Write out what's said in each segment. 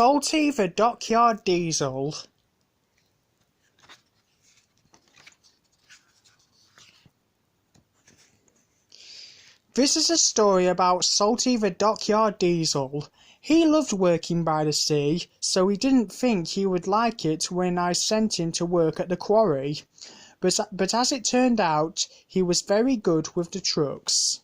Salty the Dockyard Diesel. This is a story about Salty the Dockyard Diesel. He loved working by the sea, so he didn't think he would like it when I sent him to work at the quarry. But as it turned out, he was very good with the trucks.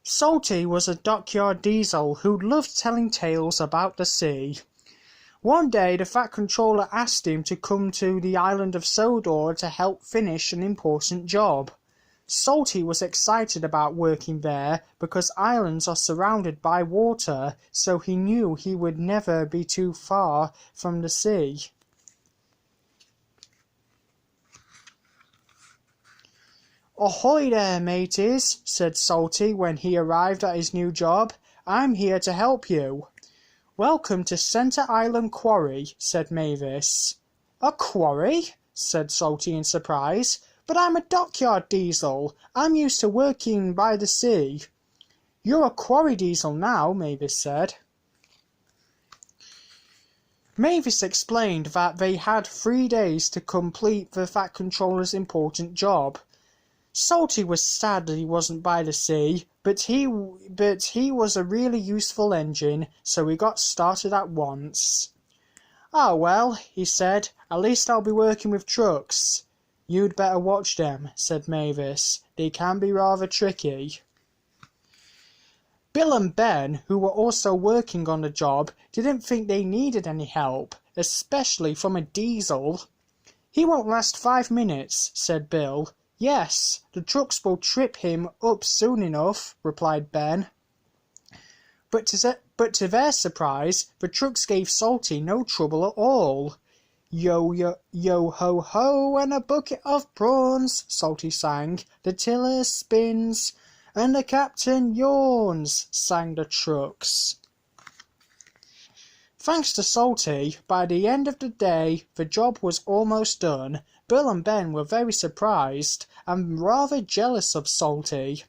Salty was a dockyard diesel who loved telling tales about the sea. One day the Fat Controller asked him to come to the island of Sodor to help finish an important job. Salty was excited about working there because islands are surrounded by water, so he knew he would never be too far from the sea. "Ahoy there, mateys," said Salty when he arrived at his new job. "I'm here to help you." "Welcome to Centre Island Quarry," said Mavis. "A quarry?" said Salty in surprise. "But I'm a dockyard diesel. I'm used to working by the sea." "You're a quarry diesel now," Mavis said. Mavis explained that they had 3 days to complete the Fat Controller's important job. Salty was sad that he wasn't by the sea, but he was a really useful engine, so he got started at once. "Ah well," he said, "at least I'll be working with trucks." "You'd better watch them," said Mavis. "They can be rather tricky." Bill and Ben, who were also working on the job, didn't think they needed any help, especially from a diesel. "He won't last 5 minutes," said Bill. "Yes, the trucks will trip him up soon enough," replied Ben. But to their surprise, the trucks gave Salty no trouble at all. "Yo, yo, yo, ho, ho, and a bucket of prawns," Salty sang. "The tiller spins, and the captain yawns," sang the trucks. Thanks to Salty, by the end of the day, the job was almost done. Bill and Ben were very surprised and rather jealous of Salty.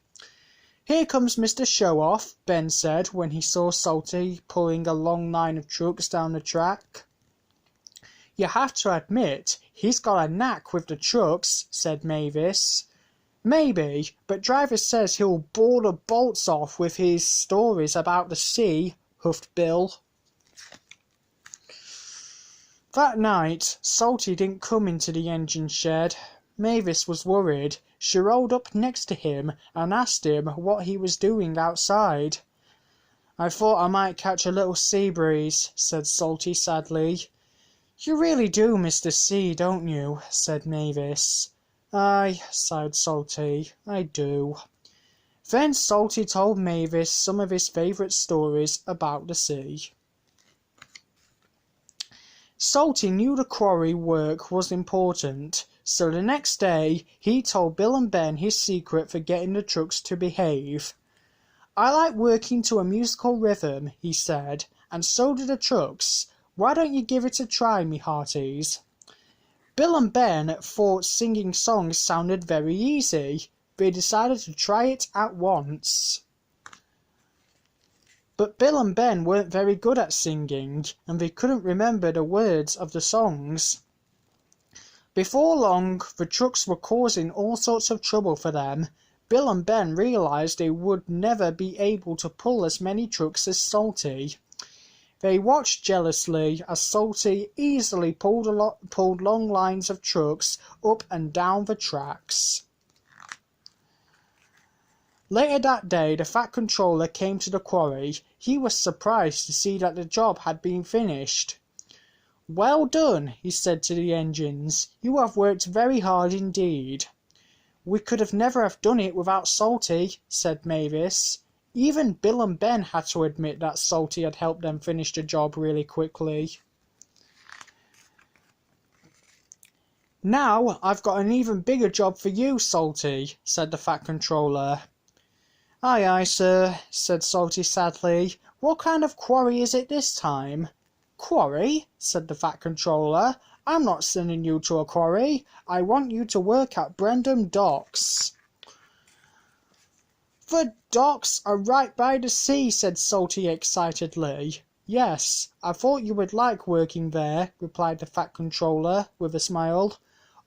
"Here comes Mr. Show-Off," Ben said when he saw Salty pulling a long line of trucks down the track. "You have to admit, he's got a knack with the trucks," said Mavis. "Maybe, but driver says he'll bore the bolts off with his stories about the sea," huffed Bill. That night, Salty didn't come into the engine shed. Mavis was worried. She rolled up next to him and asked him what he was doing outside. "I thought I might catch a little sea breeze," said Salty sadly. "You really do, Mr. Sea, don't you?" said Mavis. "Aye," sighed Salty, "I do." Then Salty told Mavis some of his favourite stories about the sea. Salty knew the quarry work was important, so the next day he told Bill and Ben his secret for getting the trucks to behave. "I like working to a musical rhythm," he said, "and so do the trucks. Why don't you give it a try, me hearties?" Bill and Ben thought singing songs sounded very easy. They decided to try it at once. But Bill and Ben weren't very good at singing, and they couldn't remember the words of the songs. Before long, the trucks were causing all sorts of trouble for them. Bill and Ben realized they would never be able to pull as many trucks as Salty. They watched jealously as Salty easily pulled long lines of trucks up and down the tracks. Later that day, the Fat Controller came to the quarry. He was surprised to see that the job had been finished. "Well done," he said to the engines. "You have worked very hard indeed." "We could have never have done it without Salty," said Mavis. Even Bill and Ben had to admit that Salty had helped them finish the job really quickly. "Now I've got an even bigger job for you, Salty," said the Fat Controller. "Aye, aye, sir," said Salty sadly. "What kind of quarry is it this time?" "Quarry?" said the Fat Controller. "I'm not sending you to a quarry. I want you to work at Brendam Docks." The docks are right by the sea, said Salty excitedly. Yes, I thought you would like working there, replied the Fat Controller with a smile.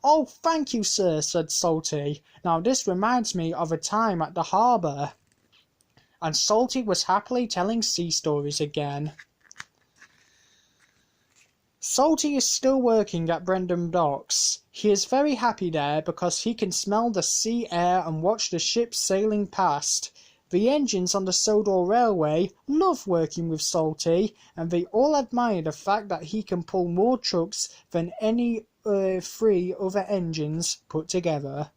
Oh, thank you, sir, said Salty. Now this reminds me of a time at the harbour. And Salty was happily telling sea stories again. Salty is still working at Brendam Docks. He is very happy there because he can smell the sea air and watch the ships sailing past. The engines on the Sodor Railway love working with Salty, and they all admire the fact that he can pull more trucks than any 3 other engines put together.